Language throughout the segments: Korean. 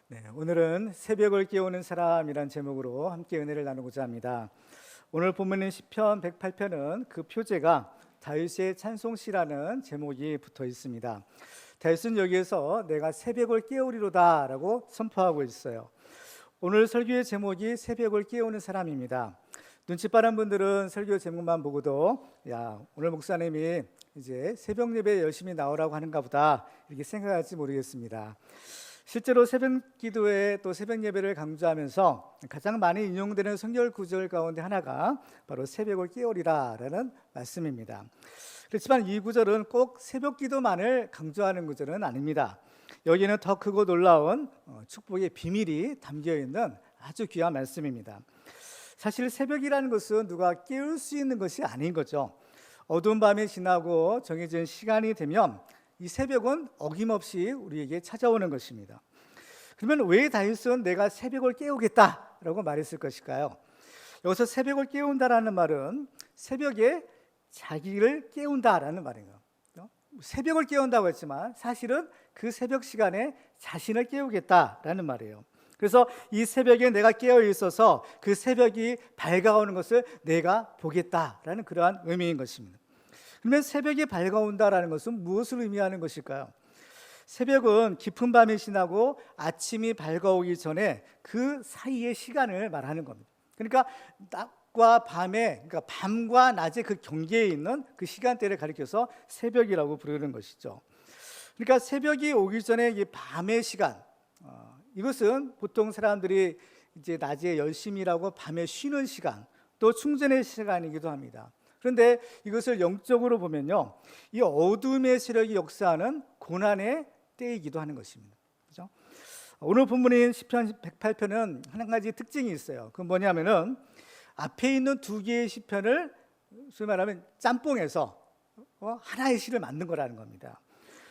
네, 오늘은 새벽을 깨우는 사람이란 제목으로 함께 은혜를 나누고자 합니다. 오늘 본문인 시편 108편은 그 표제가 다윗의 찬송시라는 제목이 붙어 있습니다. 다윗은 여기에서 내가 새벽을 깨우리로다 라고 선포하고 있어요. 오늘 설교의 제목이 새벽을 깨우는 사람입니다. 눈치 빠른 분들은 설교 제목만 보고도 오늘 목사님이 이제 새벽 예배 열심히 나오라고 하는가 보다 이렇게 생각할지 모르겠습니다. 실제로 새벽 기도회 또 새벽 예배를 강조하면서 가장 많이 인용되는 성경 구절 가운데 하나가 바로 새벽을 깨우리라라는 말씀입니다. 그렇지만 이 구절은 꼭 새벽 기도만을 강조하는 구절은 아닙니다. 여기는 더 크고 놀라운 축복의 비밀이 담겨 있는 아주 귀한 말씀입니다. 사실 새벽이라는 것은 누가 깨울 수 있는 것이 아닌 거죠. 어두운 밤이 지나고 정해진 시간이 되면 이 새벽은 어김없이 우리에게 찾아오는 것입니다. 그러면 왜 다윗은 내가 새벽을 깨우겠다라고 말했을 것일까요? 여기서 새벽을 깨운다라는 말은 새벽에 자기를 깨운다라는 말이에요. 새벽을 깨운다고 했지만 사실은 그 새벽 시간에 자신을 깨우겠다라는 말이에요. 그래서 이 새벽에 내가 깨어 있어서 그 새벽이 밝아오는 것을 내가 보겠다라는 그러한 의미인 것입니다. 그러면 새벽이 밝아온다라는 것은 무엇을 의미하는 것일까요? 새벽은 깊은 밤이 지나고 아침이 밝아오기 전에 그 사이의 시간을 말하는 겁니다. 그러니까 낮과 밤의, 그러니까 밤과 낮의 그 경계에 있는 그 시간대를 가리켜서 새벽이라고 부르는 것이죠. 그러니까 새벽이 오기 전에 이 밤의 시간, 이것은 보통 사람들이 이제 낮에 열심히 일하고 밤에 쉬는 시간, 또 충전의 시간이기도 합니다. 그런데 이것을 영적으로 보면요, 이 어둠의 세력이 역사하는 고난의 때이기도 하는 것입니다. 그렇죠? 오늘 본문인 시편 108편은 한 가지 특징이 있어요. 그건 뭐냐면은 앞에 있는 두 개의 시편을 소위 말하면 짬뽕해서 하나의 시를 만든 거라는 겁니다.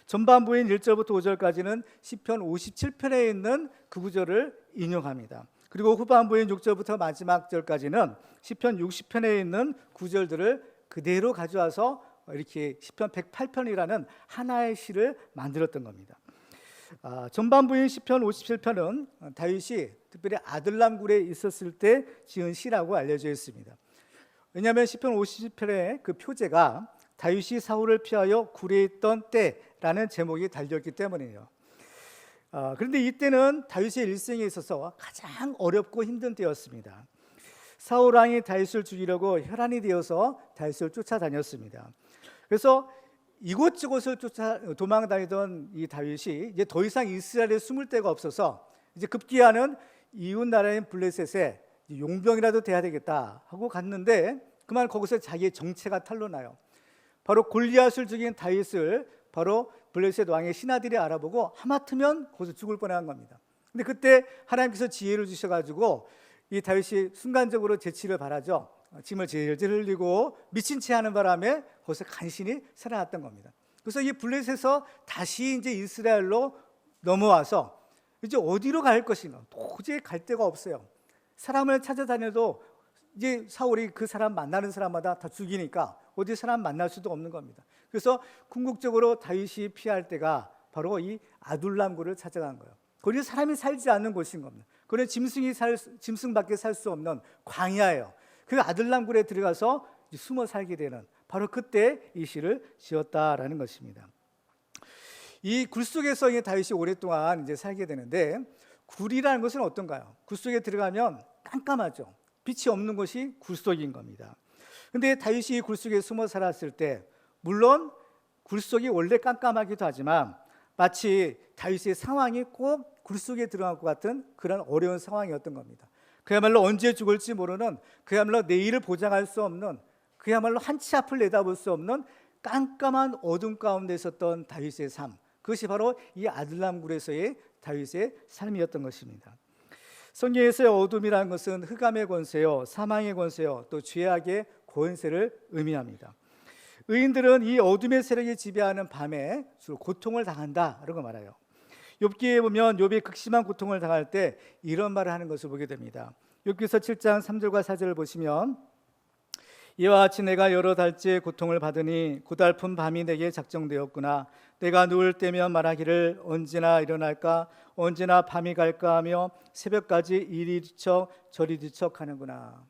전반부인 1절부터 5절까지는 시편 57편에 있는 그 구절을 인용합니다. 그리고 후반부인 6절부터 마지막 절까지는 시편 60편에 있는 구절들을 그대로 가져와서 이렇게 시편 108편이라는 하나의 시를 만들었던 겁니다. 전반부인 시편 57편은 다윗이 특별히 아들람 굴에 있었을 때 지은 시라고 알려져 있습니다. 왜냐하면 시편 50편의 그 표제가 다윗이 사울을 피하여 굴에 있던 때라는 제목이 달렸기 때문이에요. 그런데 이때는 다윗의 일생에 있어서 가장 어렵고 힘든 때였습니다. 사울 왕이 다윗을 죽이려고 혈안이 되어서 다윗을 쫓아다녔습니다. 그래서 이곳저곳을 도망다니던 이 다윗이 이제 더 이상 이스라엘에 숨을 데가 없어서 이제 급기야는 이웃 나라인 블레셋에 용병이라도 돼야 되겠다 하고 갔는데 그만 거기서 자기의 정체가 탄로나요. 바로 골리앗을 죽인 다윗을 바로 블레셋 왕의 신하들이 알아보고 하마터면 거기서 죽을 뻔한 겁니다. 근데 그때 하나님께서 지혜를 주셔가지고 이 다윗이 순간적으로 재치를 발하죠. 침을 질질 흘리고 미친 채 하는 바람에 거기서 간신히 살아났던 겁니다. 그래서 이 블레셋에서 다시 이제 이스라엘로 넘어와서 이제 어디로 갈 것인가 도저히 갈 데가 없어요. 사람을 찾아다녀도 이제 사울이 그 사람 만나는 사람마다 다 죽이니까 어디 사람 만날 수도 없는 겁니다. 그래서 궁극적으로 다윗이 피할 때가 바로 이 아둘람 굴을 찾아간 거예요. 거기 사람이 살지 않는 곳인 겁니다. 거기 짐승밖에 살 수 없는 광야예요. 그 아둘람 굴에 들어가서 숨어 살게 되는 바로 그때 이 시를 지었다라는 것입니다. 이 굴 속에서 다윗이 오랫동안 이제 살게 되는데 굴이라는 것은 어떤가요? 굴 속에 들어가면 깜깜하죠. 빛이 없는 곳이 굴 속인 겁니다. 근데 다윗이 굴 속에 숨어 살았을 때 물론 굴 속이 원래 깜깜하기도 하지만 마치 다윗의 상황이 꼭 굴 속에 들어갈 것 같은 그런 어려운 상황이었던 겁니다. 그야말로 언제 죽을지 모르는, 그야말로 내일을 보장할 수 없는, 그야말로 한치 앞을 내다볼 수 없는 깜깜한 어둠 가운데 있었던 다윗의 삶, 그것이 바로 이 아들람 굴에서의 다윗의 삶이었던 것입니다. 성경에서의 어둠이라는 것은 흑암의 권세요, 사망의 권세요, 또 죄악의 권세를 의미합니다. 의인들은 이 어둠의 세력이 지배하는 밤에 주로 고통을 당한다라고 말해요. 욥기에 보면 욥이 극심한 고통을 당할 때 이런 말을 하는 것을 보게 됩니다. 욥기서 7장 3절과 4절을 보시면 이와 같이 내가 여러 달째 고통을 받으니 고달픈 밤이 내게 작정되었구나. 내가 누울 때면 말하기를 언제나 일어날까, 언제나 밤이 갈까 하며 새벽까지 이리 뒤척 저리 뒤척하는구나.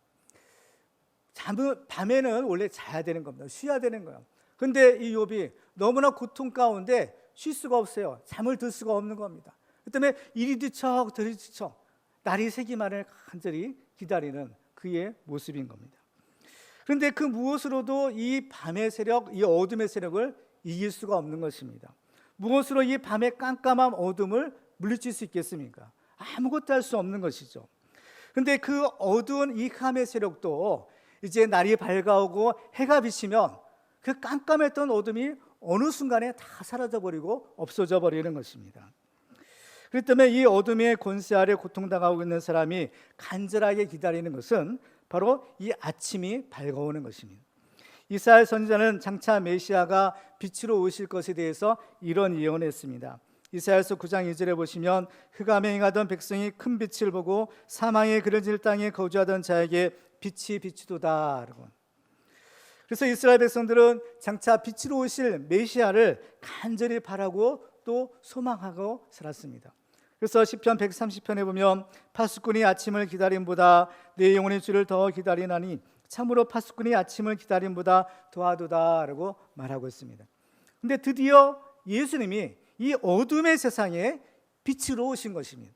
밤에는 원래 자야 되는 겁니다. 쉬어야 되는 거예요. 근데 이 욥이 너무나 고통 가운데 쉴 수가 없어요. 잠을 들 수가 없는 겁니다. 그 때문에 이리 뒤척 저리 뒤척, 날이 새기만을 간절히 기다리는 그의 모습인 겁니다. 그런데 그 무엇으로도 이 밤의 세력, 이 어둠의 세력을 이길 수가 없는 것입니다. 무엇으로 이 밤의 깜깜한 어둠을 물리칠 수 있겠습니까? 아무것도 할 수 없는 것이죠. 그런데 그 어두운 이 밤의 세력도 이제 날이 밝아오고 해가 비치면 그 깜깜했던 어둠이 어느 순간에 다 사라져버리고 없어져 버리는 것입니다. 그렇기 때문에 이 어둠의 권세 아래 고통당하고 있는 사람이 간절하게 기다리는 것은 바로 이 아침이 밝아오는 것입니다. 이사야 선지자는 장차 메시아가 빛으로 오실 것에 대해서 이런 예언했습니다. 이사야서 9장 2절에 보시면 흑암에 행하던 백성이 큰 빛을 보고 사망의 그려질 땅에 거주하던 자에게 빛이 비추도다. 그래서 이스라엘 백성들은 장차 빛으로 오실 메시아를 간절히 바라고 또 소망하고 살았습니다. 그래서 시편 130편에 보면 파수꾼이 아침을 기다림보다 내 영혼의 주를 더 기다리나니 참으로 파수꾼이 아침을 기다림보다 더하도다 라고 말하고 있습니다. 근데 드디어 예수님이 이 어둠의 세상에 빛으로 오신 것입니다.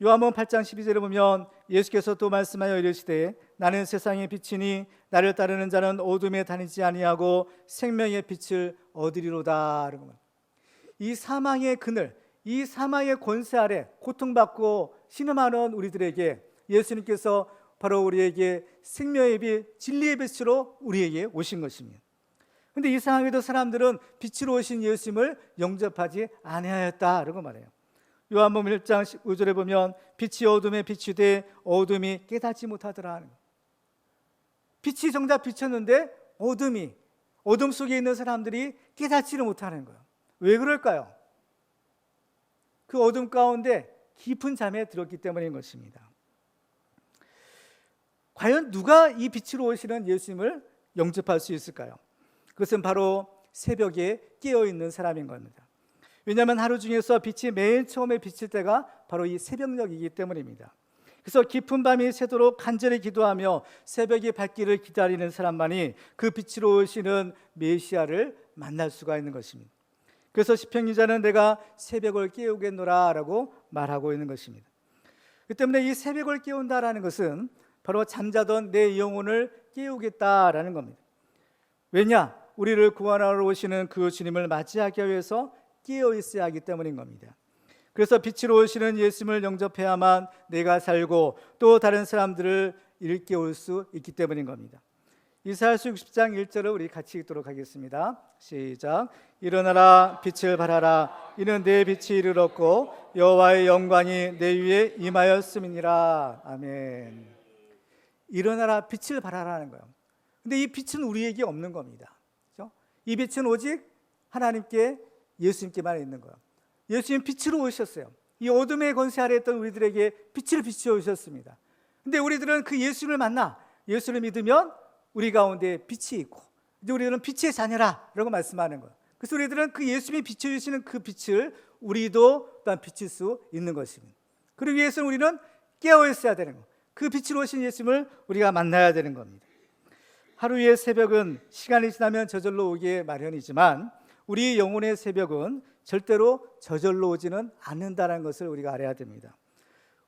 요한복음 8장 12절에 보면 예수께서 또 말씀하여 이르시되 나는 세상의 빛이니 나를 따르는 자는 어둠에 다니지 아니하고 생명의 빛을 얻으리로다. 이 사망의 그늘, 이 사망의 권세 아래 고통받고 신음하는 우리들에게 예수님께서 바로 우리에게 생명의 빛, 진리의 빛으로 우리에게 오신 것입니다. 그런데 이상하게도 사람들은 빛으로 오신 예수님을 영접하지 아니하였다라고 말해요. 요한복음 1장 5절에 보면 빛이 어둠에 비추되 어둠이 깨닫지 못하더라 하는 거예요. 빛이 정작 비쳤는데 어둠 속에 있는 사람들이 깨닫지를 못하는 거예요. 왜 그럴까요? 그 어둠 가운데 깊은 잠에 들었기 때문인 것입니다. 과연 누가 이 빛으로 오시는 예수님을 영접할 수 있을까요? 그것은 바로 새벽에 깨어있는 사람인 겁니다. 왜냐하면 하루 중에서 빛이 맨 처음에 비칠 때가 바로 이 새벽녘이기 때문입니다. 그래서 깊은 밤이 새도록 간절히 기도하며 새벽이 밝기를 기다리는 사람만이 그 빛으로 오시는 메시아를 만날 수가 있는 것입니다. 그래서 시편 기자는 내가 새벽을 깨우겠노라 라고 말하고 있는 것입니다. 그 때문에 이 새벽을 깨운다라는 것은 바로 잠자던 내 영혼을 깨우겠다라는 겁니다. 왜냐? 우리를 구원하러 오시는 그 주님을 맞이하기 위해서 깨어 있어야 하기 때문인 겁니다. 그래서 빛으로 오시는 예수님을 영접해야만 내가 살고 또 다른 사람들을 일깨울 수 있기 때문인 겁니다. 이사야서 60장 1절을 우리 같이 읽도록 하겠습니다. 시작. 일어나라 빛을 발하라 이는 내 빛이 이르렀고 여호와의 영광이 내 위에 임하였음이니라. 아멘. 일어나라 빛을 발하라는 거예요. 근데 이 빛은 우리에게 없는 겁니다. 그렇죠? 이 빛은 오직 하나님께 예수님께만 있는 거예요. 예수님 빛으로 오셨어요. 이 어둠의 권세 아래 있던 우리들에게 빛을 비추어 오셨습니다. 근데 우리들은 그 예수님을 만나 예수를 믿으면 우리 가운데 빛이 있고 이제 우리들은 빛의 자녀라 라고 말씀하는 거예요. 그래서 우리들은 그 예수님이 비춰주시는 그 빛을 우리도 또한 비칠 수 있는 것입니다. 그러기 위해서는 우리는 깨어 있어야 되는 거예요. 그 빛으로 오신 예수님을 우리가 만나야 되는 겁니다. 하루의 새벽은 시간이 지나면 저절로 오기에 마련이지만 우리 영혼의 새벽은 절대로 저절로 오지는 않는다는 것을 우리가 알아야 됩니다.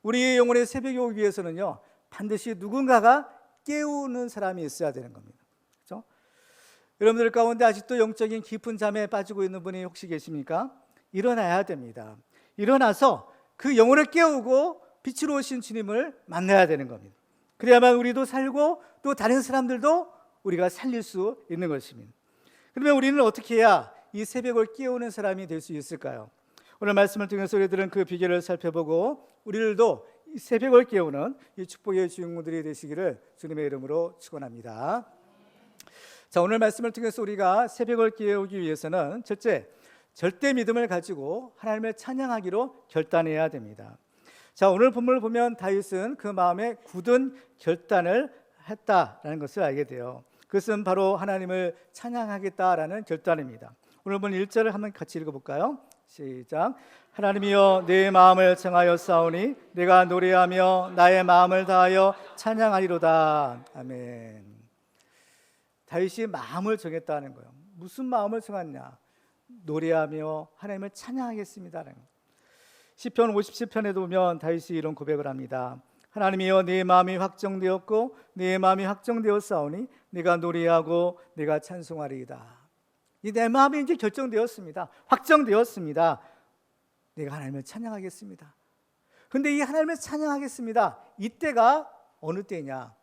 우리의 영혼의 새벽이 오기 위해서는요 반드시 누군가가 깨우는 사람이 있어야 되는 겁니다. 그렇죠? 여러분들 가운데 아직도 영적인 깊은 잠에 빠지고 있는 분이 혹시 계십니까? 일어나야 됩니다. 일어나서 그 영혼을 깨우고 빛으로 오신 주님을 만나야 되는 겁니다. 그래야만 우리도 살고 또 다른 사람들도 우리가 살릴 수 있는 것입니다. 그러면 우리는 어떻게 해야 이 새벽을 깨우는 사람이 될 수 있을까요? 오늘 말씀을 통해서 우리들은 그 비결을 살펴보고 우리들도 이 새벽을 깨우는 이 축복의 주인공들이 되시기를 주님의 이름으로 축원합니다. 자, 오늘 말씀을 통해서 우리가 새벽을 깨우기 위해서는 첫째, 절대 믿음을 가지고 하나님을 찬양하기로 결단해야 됩니다. 자, 오늘 본문을 보면 다윗은 그 마음에 굳은 결단을 했다라는 것을 알게 돼요. 그것은 바로 하나님을 찬양하겠다라는 결단입니다. 오늘 본 1절을 한번 같이 읽어볼까요? 시작. 하나님이여 내 마음을 정하여 싸우니 내가 노래하며 나의 마음을 다하여 찬양하리로다. 아멘. 다윗이 마음을 정했다는 거예요. 무슨 마음을 정했냐? 노래하며 하나님을 찬양하겠습니다라는 거예요. 시편 57편에도 보면 다윗이 이런 고백을 합니다. 하나님이여 내 마음이 확정되었고 내 마음이 확정되었사오니 내가 노래하고 내가 찬송하리이다. 내 마음이 이제 결정되었습니다. 확정되었습니다. 내가 하나님을 찬양하겠습니다. 그런데 이 하나님을 찬양하겠습니다. 이때가 어느 때냐?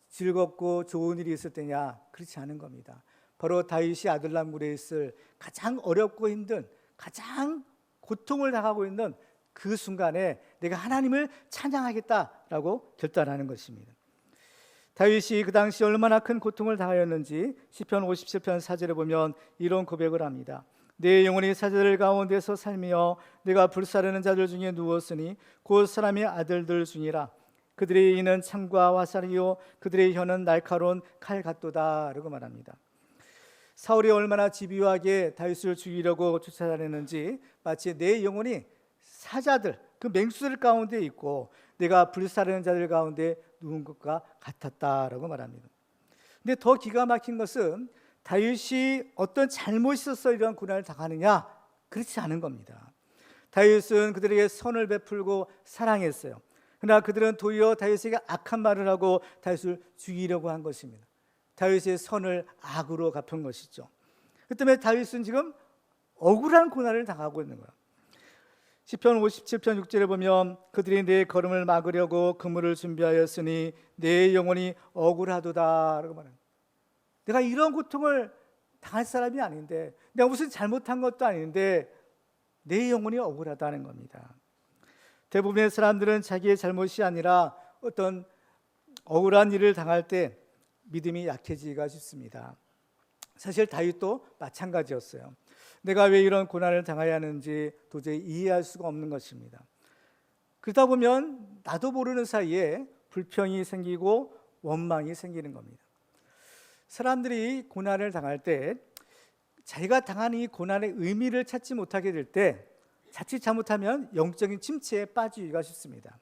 즐겁고 좋은 일이 있을 때냐? 그렇지 않은 겁니다. 바로 다윗이 아둘람 굴에 있을 가장 어렵고 힘든, 가장 고통을 당하고 있는 그 순간에 내가 하나님을 찬양하겠다라고 결단하는 것입니다. 다윗이 그 당시 얼마나 큰 고통을 당하였는지 시편 57편 4절에 보면 이런 고백을 합니다. 내 영혼이 사자들 가운데서 살며 내가 불사르는 자들 중에 누웠으니 곧 사람의 아들들 중이라. 그들의 이는 창과 화살이요 그들의 혀는 날카로운 칼 같도다 라고 말합니다. 사울이 얼마나 집요하게 다윗을 죽이려고 쫓아다녔는지 마치 내 영혼이 사자들, 그 맹수들 가운데 있고 내가 불사르는 자들 가운데 누운 것과 같았다라고 말합니다. 근데 더 기가 막힌 것은 다윗이 어떤 잘못이 있어서 이런 고난을 당하느냐? 그렇지 않은 겁니다. 다윗은 그들에게 선을 베풀고 사랑했어요. 그러나 그들은 도리어 다윗에게 악한 말을 하고 다윗을 죽이려고 한 것입니다. 다윗의 선을 악으로 갚은 것이죠. 그 때문에 다윗은 지금 억울한 고난을 당하고 있는 거예요. 시편 57편 6절에 보면 그들이 내 걸음을 막으려고 그물을 준비하였으니 내 영혼이 억울하도다 라고 말합니다. 내가 이런 고통을 당할 사람이 아닌데, 내가 무슨 잘못한 것도 아닌데 내 영혼이 억울하다는 겁니다. 대부분의 사람들은 자기의 잘못이 아니라 어떤 억울한 일을 당할 때 믿음이 약해지기가 쉽습니다. 사실 다윗도 마찬가지였어요. 내가 왜 이런 고난을 당해야 하는지 도저히 이해할 수가 없는 것입니다. 그러다 보면 나도 모르는 사이에 불평이 생기고 원망이 생기는 겁니다. 사람들이 고난을 당할 때 자기가 당한 이 고난의 의미를 찾지 못하게 될 때 자칫 잘못하면 영적인 침체에 빠지기가 쉽습니다.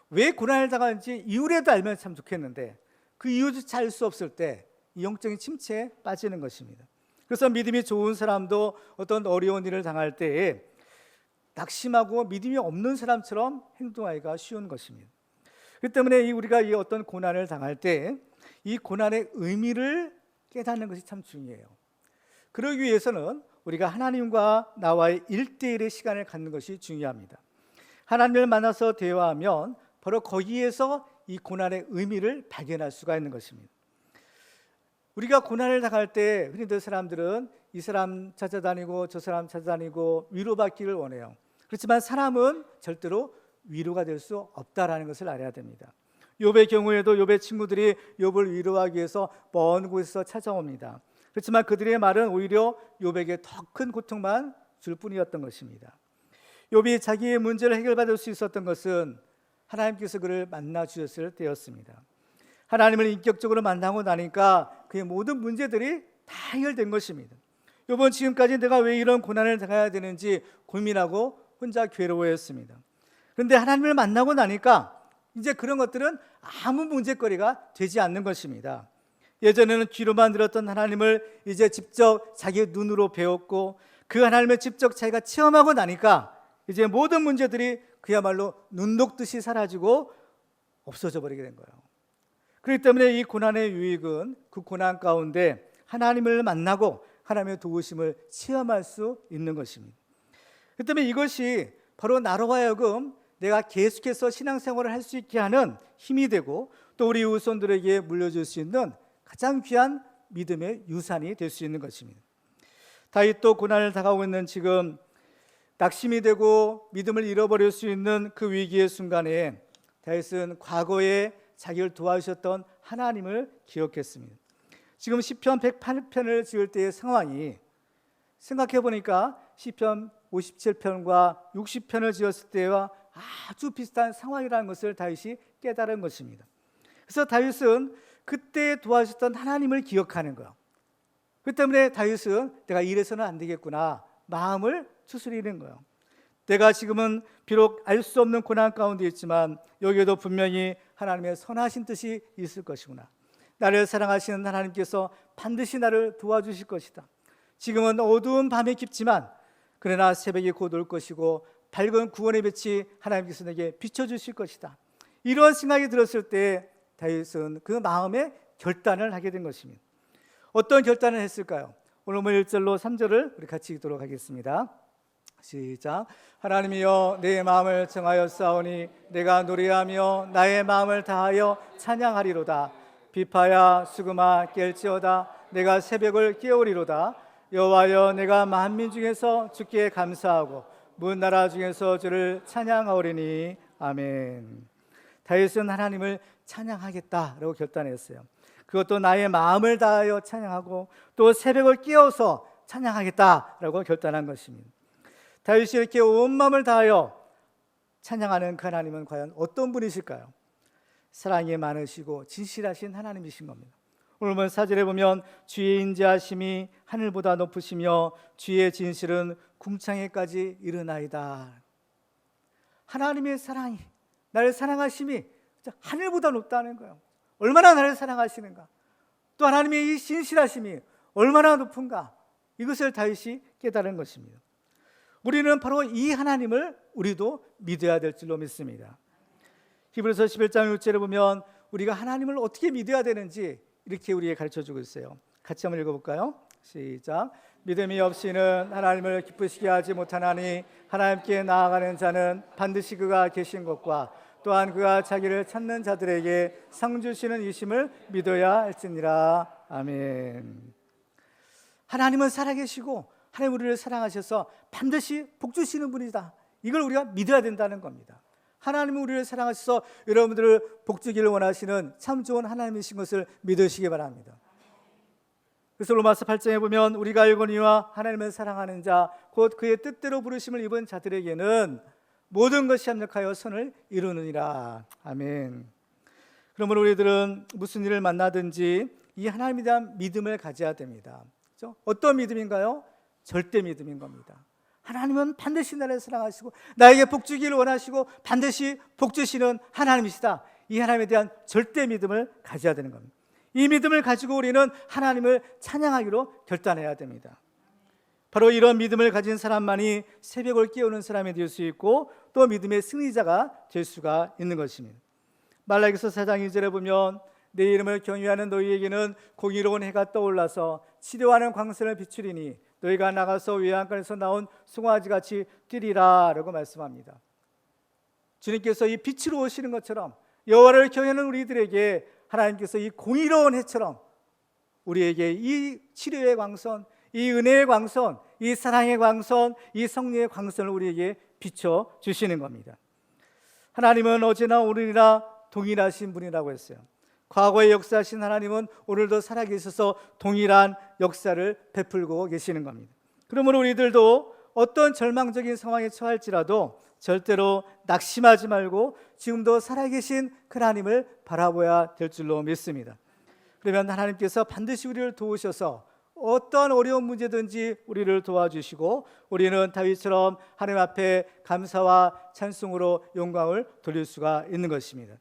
왜 고난을 당하는지 이유라도 알면 참 좋겠는데 그 이유조차 알 수 없을 때 이 영적인 침체에 빠지는 것입니다. 그래서 믿음이 좋은 사람도 어떤 어려운 일을 당할 때에 낙심하고 믿음이 없는 사람처럼 행동하기가 쉬운 것입니다. 그렇기 때문에 우리가 이 어떤 고난을 당할 때 이 고난의 의미를 깨닫는 것이 참 중요해요. 그러기 위해서는 우리가 하나님과 나와의 1:1의 시간을 갖는 것이 중요합니다. 하나님을 만나서 대화하면 바로 거기에서 이 고난의 의미를 발견할 수가 있는 것입니다. 우리가 고난을 당할 때 흔히들 사람들은 이 사람 찾아다니고 저 사람 찾아다니고 위로받기를 원해요. 그렇지만 사람은 절대로 위로가 될 수 없다라는 것을 알아야 됩니다. 욥의 경우에도 욥의 친구들이 욥을 위로하기 위해서 먼 곳에서 찾아옵니다. 그렇지만 그들의 말은 오히려 욥에게 더 큰 고통만 줄 뿐이었던 것입니다. 욥이 자기의 문제를 해결받을 수 있었던 것은 하나님께서 그를 만나 주셨을 때였습니다. 하나님을 인격적으로 만나고 나니까 그의 모든 문제들이 다 해결된 것입니다. 욥은 지금까지 내가 왜 이런 고난을 당해야 되는지 고민하고 혼자 괴로워했습니다. 그런데 하나님을 만나고 나니까 이제 그런 것들은 아무 문제거리가 되지 않는 것입니다. 예전에는 귀로만 들었던 하나님을 이제 직접 자기의 눈으로 배웠고 그 하나님을 직접 자기가 체험하고 나니까 이제 모든 문제들이 그야말로 눈 녹듯이 사라지고 없어져 버리게 된 거예요. 그렇기 때문에 이 고난의 유익은 그 고난 가운데 하나님을 만나고 하나님의 도우심을 체험할 수 있는 것입니다. 그렇기 때문에 이것이 바로 나로 하여금 내가 계속해서 신앙생활을 할 수 있게 하는 힘이 되고 또 우리 후손들에게 물려줄 수 있는 가장 귀한 믿음의 유산이 될 수 있는 것입니다. 다윗도 고난을 당하고 있는 지금 낙심이 되고 믿음을 잃어버릴 수 있는 그 위기의 순간에 다윗은 과거에 자기를 도와주셨던 하나님을 기억했습니다. 지금 시편 108편을 지을 때의 상황이 생각해 보니까 시편 57편과 60편을 지었을 때와 아주 비슷한 상황이라는 것을 다윗이 깨달은 것입니다. 그래서 다윗은 그때 도와주셨던 하나님을 기억하는 거예요. 그 때문에 다윗은 내가 이래서는 안 되겠구나 마음을 추스리는 거예요. 내가 지금은 비록 알 수 없는 고난 가운데 있지만 여기에도 분명히 하나님의 선하신 뜻이 있을 것이구나. 나를 사랑하시는 하나님께서 반드시 나를 도와주실 것이다. 지금은 어두운 밤이 깊지만 그러나 새벽이 곧 올 것이고 밝은 구원의 빛이 하나님께서 내게 비춰주실 것이다. 이런 생각이 들었을 때 다윗은 그 마음에 결단을 하게 된 것입니다. 어떤 결단을 했을까요? 오늘 1절로 3절을 우리 같이 읽도록 하겠습니다. 시작. 하나님이여 내 마음을 정하여 싸우니 내가 노래하며 나의 마음을 다하여 찬양하리로다. 비파야 수금아 깰지어다. 내가 새벽을 깨우리로다. 여호와여 내가 만민 중에서 주께 감사하고 문 나라 중에서 주를 찬양하오리니. 아멘. 다윗은 하나님을 찬양하겠다라고 결단했어요. 그것도 나의 마음을 다하여 찬양하고 또 새벽을 깨워서 찬양하겠다라고 결단한 것입니다. 다윗이 이렇게 온 마음을 다하여 찬양하는 그 하나님은 과연 어떤 분이실까요? 사랑이 많으시고 진실하신 하나님이신 겁니다. 오늘 본 4절에 보면 주의 인자하심이 하늘보다 높으시며 주의 진실은 궁창에까지 이르나이다. 하나님의 사랑이, 나를 사랑하심이 하늘보다 높다는 거예요. 얼마나 나를 사랑하시는가, 또 하나님의 이 진실하심이 얼마나 높은가, 이것을 다윗이 깨달은 것입니다. 우리는 바로 이 하나님을 우리도 믿어야 될 줄로 믿습니다. 히브리서 11장 6절에 보면 우리가 하나님을 어떻게 믿어야 되는지 이렇게 우리에게 가르쳐주고 있어요. 같이 한번 읽어볼까요? 시작. 믿음이 없이는 하나님을 기쁘시게 하지 못하나니 하나님께 나아가는 자는 반드시 그가 계신 것과 또한 그가 자기를 찾는 자들에게 상 주시는 이심을 믿어야 할지니라. 아멘. 하나님은 살아계시고 하나님 우리를 사랑하셔서 반드시 복 주시는 분이다. 이걸 우리가 믿어야 된다는 겁니다. 하나님은 우리를 사랑하셔서 여러분들을 복 주기를 원하시는 참 좋은 하나님이신 것을 믿으시기 바랍니다. 그래서 로마서 8장에 보면 우리가 알거니와 하나님을 사랑하는 자 곧 그의 뜻대로 부르심을 입은 자들에게는 모든 것이 합력하여 선을 이루느니라. 아멘. 그러므로 우리들은 무슨 일을 만나든지 이 하나님에 대한 믿음을 가져야 됩니다. 그렇죠? 어떤 믿음인가요? 절대 믿음인 겁니다. 하나님은 반드시 나를 사랑하시고 나에게 복 주기를 원하시고 반드시 복 주시는 하나님이시다. 이 하나님에 대한 절대 믿음을 가져야 되는 겁니다. 이 믿음을 가지고 우리는 하나님을 찬양하기로 결단해야 됩니다. 바로 이런 믿음을 가진 사람만이 새벽을 깨우는 사람이 될 수 있고 또 믿음의 승리자가 될 수가 있는 것입니다. 말라기서 4장 2절에 보면 내 이름을 경외하는 너희에게는 공의로운 해가 떠올라서 치료하는 광선을 비추리니 너희가 나가서 외양간에서 나온 송아지같이 뛰리라 라고 말씀합니다. 주님께서 이 빛으로 오시는 것처럼 여호와를 경외하는 우리들에게 하나님께서 이 공의로운 해처럼 우리에게 이 치료의 광선, 이 은혜의 광선, 이 사랑의 광선, 이 성령의 광선을 우리에게 비춰주시는 겁니다. 하나님은 어제나 오늘이나 동일하신 분이라고 했어요. 과거에 역사하신 하나님은 오늘도 살아계셔서 동일한 역사를 베풀고 계시는 겁니다. 그러므로 우리들도 어떤 절망적인 상황에 처할지라도 절대로 낙심하지 말고 지금도 살아계신 그 하나님을 바라봐야 될 줄로 믿습니다. 그러면 하나님께서 반드시 우리를 도우셔서 어떤 어려운 문제든지 우리를 도와주시고 우리는 다윗처럼 하나님 앞에 감사와 찬송으로 영광을 돌릴 수가 있는 것입니다.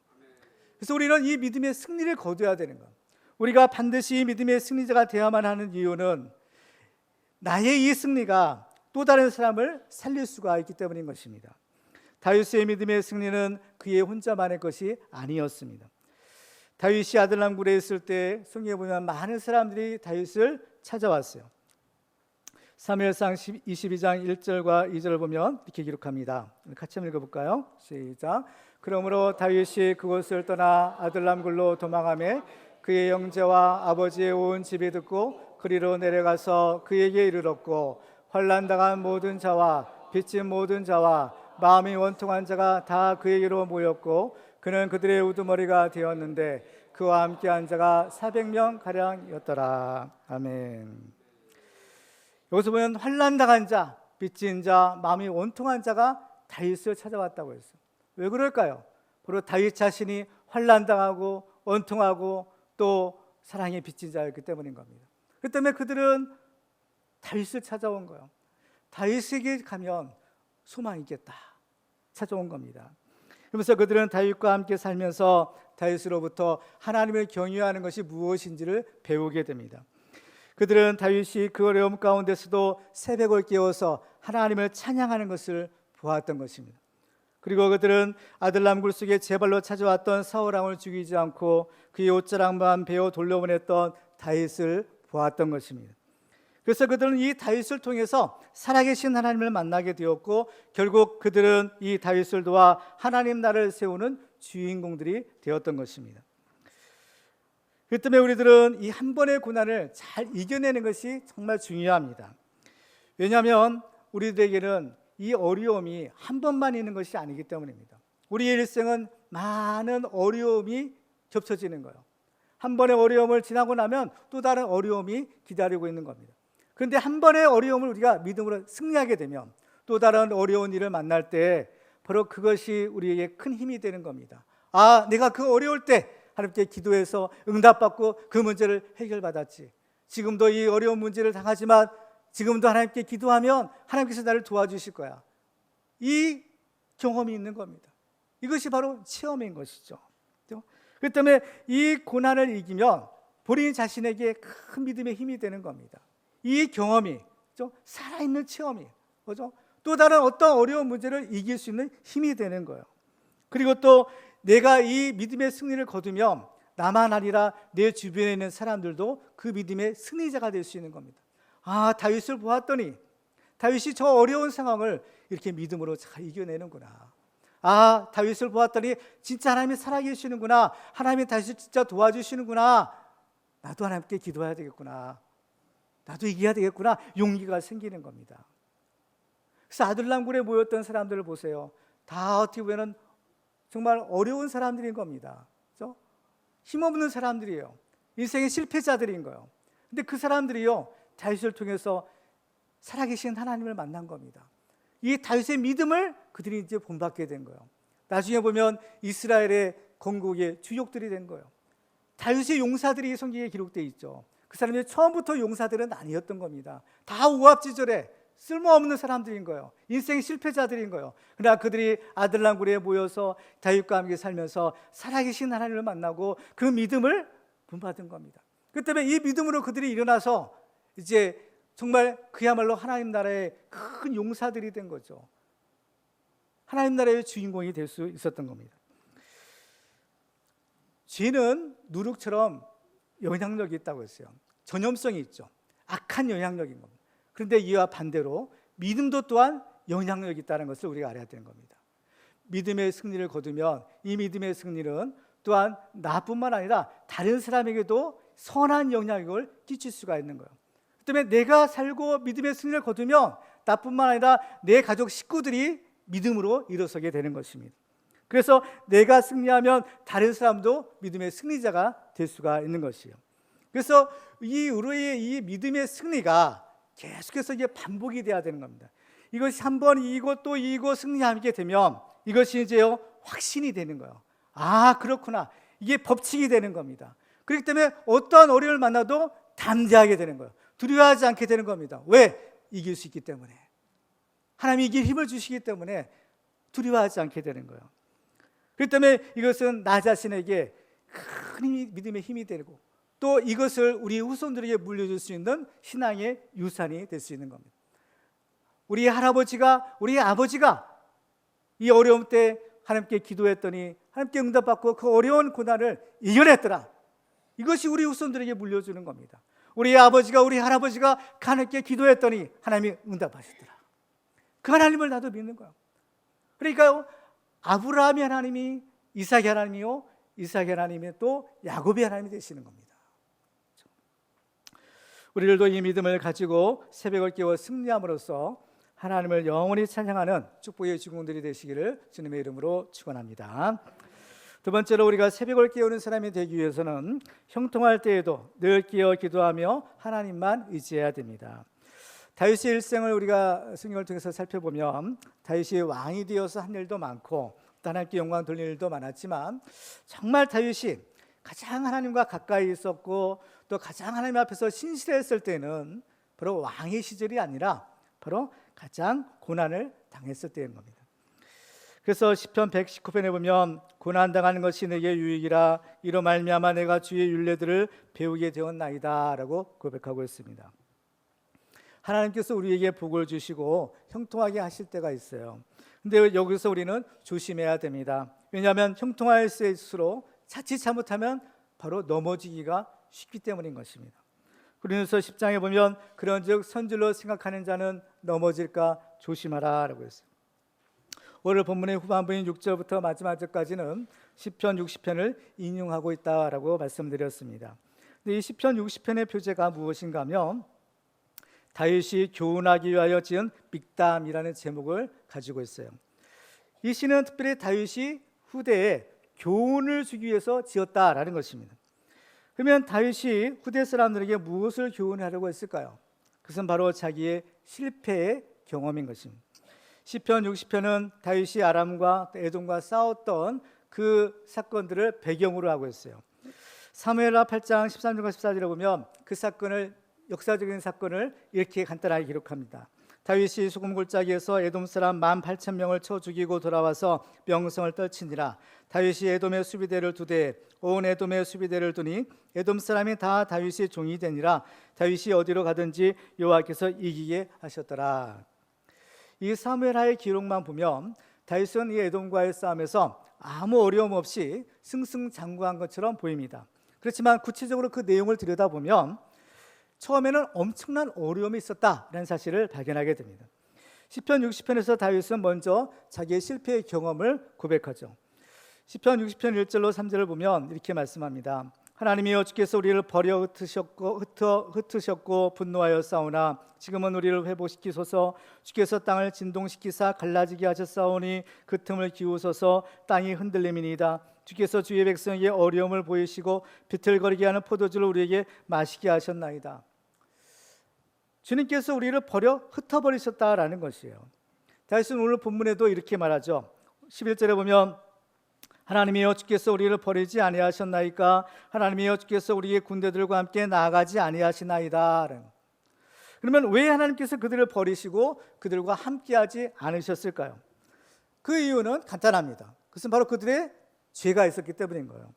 그래서 우리는 이 믿음의 승리를 거둬야 되는 것. 우리가 반드시 이 믿음의 승리자가 되어야만 하는 이유는 나의 이 승리가 또 다른 사람을 살릴 수가 있기 때문인 것입니다. 다윗의 믿음의 승리는 그의 혼자만의 것이 아니었습니다. 다윗이 아들람 굴에 있을 때 성경에 보면 많은 사람들이 다윗을 찾아왔어요. 사무엘상 22장 1절과 2절을 보면 이렇게 기록합니다. 같이 한번 읽어볼까요? 시작. 그러므로 다윗이 그곳을 떠나 아들람 굴로 도망하며 그의 형제와 아버지의 온 집이 듣고 그리로 내려가서 그에게 이르렀고 환난당한 모든 자와 빚진 모든 자와 마음이 원통한 자가 다 그에게로 모였고 그는 그들의 우두머리가 되었는데 그와 함께한 자가 400명 가량이었더라. 아멘. 여기서 보면 환난당한 자, 빚진 자, 마음이 원통한 자가 다윗을 찾아왔다고 했어요. 왜 그럴까요? 바로 다윗 자신이 환난당하고 원통하고 또 사랑에 빚진 자였기 때문인 겁니다. 그 때문에 그들은 다윗을 찾아온 거예요. 다윗에게 가면 소망이 있겠다 찾아온 겁니다. 그러면서 그들은 다윗과 함께 살면서 다윗으로부터 하나님을 경외하는 것이 무엇인지를 배우게 됩니다. 그들은 다윗이 그 어려움 가운데서도 새벽을 깨워서 하나님을 찬양하는 것을 보았던 것입니다. 그리고 그들은 아들람 굴 속에 제발로 찾아왔던 사울 왕을 죽이지 않고 그의 옷자락만 베어 돌려보냈던 다윗을 보았던 것입니다. 그래서 그들은 이 다윗을 통해서 살아계신 하나님을 만나게 되었고, 결국 그들은 이 다윗을 도와 하나님 나라를 세우는 주인공들이 되었던 것입니다. 그 때문에 우리들은 이 한 번의 고난을 잘 이겨내는 것이 정말 중요합니다. 왜냐하면 우리들에게는 이 어려움이 한 번만 있는 것이 아니기 때문입니다. 우리의 일생은 많은 어려움이 겹쳐지는 거예요. 한 번의 어려움을 지나고 나면 또 다른 어려움이 기다리고 있는 겁니다. 그런데 한 번의 어려움을 우리가 믿음으로 승리하게 되면 또 다른 어려운 일을 만날 때 바로 그것이 우리에게 큰 힘이 되는 겁니다. 내가 그 어려울 때 하나님께 기도해서 응답받고 그 문제를 해결받았지. 지금도 이 어려운 문제를 당하지만 지금도 하나님께 기도하면 하나님께서 나를 도와주실 거야. 이 경험이 있는 겁니다. 이것이 바로 체험인 것이죠. 그렇기 때문에 이 고난을 이기면 본인 자신에게 큰 믿음의 힘이 되는 겁니다. 이 경험이 살아있는 체험이 또 다른 어떤 어려운 문제를 이길 수 있는 힘이 되는 거예요. 그리고 또 내가 이 믿음의 승리를 거두면 나만 아니라 내 주변에 있는 사람들도 그 믿음의 승리자가 될 수 있는 겁니다. 다윗을 보았더니 다윗이 저 어려운 상황을 이렇게 믿음으로 잘 이겨내는구나. 다윗을 보았더니 진짜 하나님이 살아계시는구나. 하나님이 다윗을 진짜 도와주시는구나. 나도 하나님께 기도해야 되겠구나. 나도 이겨야 되겠구나. 용기가 생기는 겁니다. 그래서 아둘람굴에 모였던 사람들을 보세요. 다 어떻게 보면 정말 어려운 사람들인 겁니다. 그렇죠? 힘없는 사람들이에요. 인생의 실패자들인 거예요. 근데 그 사람들이요, 다윗을 통해서 살아계신 하나님을 만난 겁니다. 이 다윗의 믿음을 그들이 이제 본받게 된 거예요. 나중에 보면 이스라엘의 건국의 주역들이 된 거예요. 다윗의 용사들이 성경에 기록되어 있죠. 그 사람이 처음부터 용사들은 아니었던 겁니다. 다 오합지졸에 쓸모없는 사람들인 거예요. 인생의 실패자들인 거예요. 그러나 그들이 아들람굴에 모여서 다윗과 함께 살면서 살아계신 하나님을 만나고 그 믿음을 본받은 겁니다. 그 때문에 이 믿음으로 그들이 일어나서 이제 정말 그야말로 하나님 나라의 큰 용사들이 된 거죠. 하나님 나라의 주인공이 될 수 있었던 겁니다. 죄는 누룩처럼 영향력이 있다고 했어요. 전염성이 있죠. 악한 영향력인 겁니다. 그런데 이와 반대로 믿음도 또한 영향력이 있다는 것을 우리가 알아야 되는 겁니다. 믿음의 승리를 거두면 이 믿음의 승리는 또한 나뿐만 아니라 다른 사람에게도 선한 영향력을 끼칠 수가 있는 거예요. 그 때문에 내가 살고 믿음의 승리를 거두면 나뿐만 아니라 내 가족 식구들이 믿음으로 일어서게 되는 것입니다. 그래서 내가 승리하면 다른 사람도 믿음의 승리자가 될 수가 있는 것이에요. 그래서 우리의 이 믿음의 승리가 계속해서 이게 반복이 돼야 되는 겁니다. 이것이 한 번 이기고 또 이기고 승리하게 되면 이것이 이제요 확신이 되는 거예요. 그렇구나. 이게 법칙이 되는 겁니다. 그렇기 때문에 어떠한 어려움을 만나도 담대하게 되는 거예요. 두려워하지 않게 되는 겁니다. 왜? 이길 수 있기 때문에. 하나님이 이길 힘을 주시기 때문에 두려워하지 않게 되는 거예요. 그렇기 때문에 이것은 나 자신에게 큰 믿음의 힘이 되고 또 이것을 우리 후손들에게 물려줄 수 있는 신앙의 유산이 될 수 있는 겁니다. 우리 할아버지가, 우리 아버지가 이 어려움 때 하나님께 기도했더니 하나님께 응답받고 그 어려운 고난을 이겨냈더라. 이것이 우리 후손들에게 물려주는 겁니다. 우리 아버지가, 우리 할아버지가 하나님께 기도했더니 하나님이 응답하셨더라. 그 하나님을 나도 믿는 거예요. 그러니까요, 아브라함의 하나님이 이삭의 하나님이요, 이삭의 하나님이 또 야곱의 하나님이 되시는 겁니다. 우리들도 이 믿음을 가지고 새벽을 깨워 승리함으로써 하나님을 영원히 찬양하는 축복의 주공들이 되시기를 주님의 이름으로 축원합니다. 두 번째로 우리가 새벽을 깨우는 사람이 되기 위해서는 형통할 때에도 늘 깨어 기도하며 하나님만 의지해야 됩니다. 다윗의 일생을 우리가 성경을 통해서 살펴보면 다윗이 왕이 되어서 한 일도 많고 하나님께 영광 돌릴 일도 많았지만 정말 다윗이 가장 하나님과 가까이 있었고 또 가장 하나님 앞에서 신실했을 때는 바로 왕의 시절이 아니라 바로 가장 고난을 당했을 때인 겁니다. 그래서 시편 119편에 보면 고난당하는 것이 내게 유익이라 이로 말미암아 내가 주의 율례들을 배우게 되었나이다 라고 고백하고 있습니다. 하나님께서 우리에게 복을 주시고 형통하게 하실 때가 있어요. 근데 여기서 우리는 조심해야 됩니다. 왜냐하면 형통할수록 자칫 잘못하면 바로 넘어지기가 쉽기 때문인 것입니다. 고린도서 10장에 보면 그런즉 선질로 생각하는 자는 넘어질까 조심하라 라고 했어요. 오늘 본문의 후반부인 6절부터 마지막 절까지는 시편 60편을 인용하고 있다라고 말씀드렸습니다. 근데 이 시편 60편의 표제가 무엇인가 하면 다윗이 교훈하기 위하여 지은 믹담이라는 제목을 가지고 있어요. 이 시는 특별히 다윗이 후대에 교훈을 주기 위해서 지었다라는 것입니다. 그러면 다윗이 후대 사람들에게 무엇을 교훈하려고 했을까요? 그것은 바로 자기의 실패의 경험인 것입니다. 시편 60편은 다윗이 아람과 에돔과 싸웠던 그 사건들을 배경으로 하고 있어요. 사무엘하 8장 13절과 14절에 보면 그 사건을 역사적인 사건을 이렇게 간단하게 기록합니다. 다윗이 소금 골짜기에서 에돔 사람 18,000명을 쳐 죽이고 돌아와서 명성을 떨치니라. 다윗이 에돔의 수비대를 2대 온 에돔의 수비대를 두니 에돔 사람이 다 다윗의 종이 되니라. 다윗이 어디로 가든지 여호와께서 이기게 하셨더라. 이 사무엘하의 기록만 보면 다윗은 이 에돔과의 싸움에서 아무 어려움 없이 승승장구한 것처럼 보입니다. 그렇지만 구체적으로 그 내용을 들여다보면 처음에는 엄청난 어려움이 있었다라는 사실을 발견하게 됩니다. 시편 60편에서 다윗은 먼저 자기의 실패의 경험을 고백하죠. 시편 60편 1절로 3절을 보면 이렇게 말씀합니다. 하나님이여 주께서 우리를 버려 흩으셨고 분노하여 싸우나 지금은 우리를 회복시키소서. 주께서 땅을 진동시키사 갈라지게 하셨사오니 그 틈을 기우소서. 땅이 흔들림이니이다. 주께서 주의 백성에게 어려움을 보이시고 비틀거리게 하는 포도주를 우리에게 마시게 하셨나이다. 주님께서 우리를 버려 흩어버리셨다라는 것이에요. 다윗은 오늘 본문에도 이렇게 말하죠. 11절에 보면 하나님이여 주께서 우리를 버리지 아니하셨나이까. 하나님이여 주께서 우리의 군대들과 함께 나아가지 아니하시나이다. 그러면 왜 하나님께서 그들을 버리시고 그들과 함께하지 않으셨을까요? 그 이유는 간단합니다. 그것은 바로 그들의 죄가 있었기 때문인 거예요.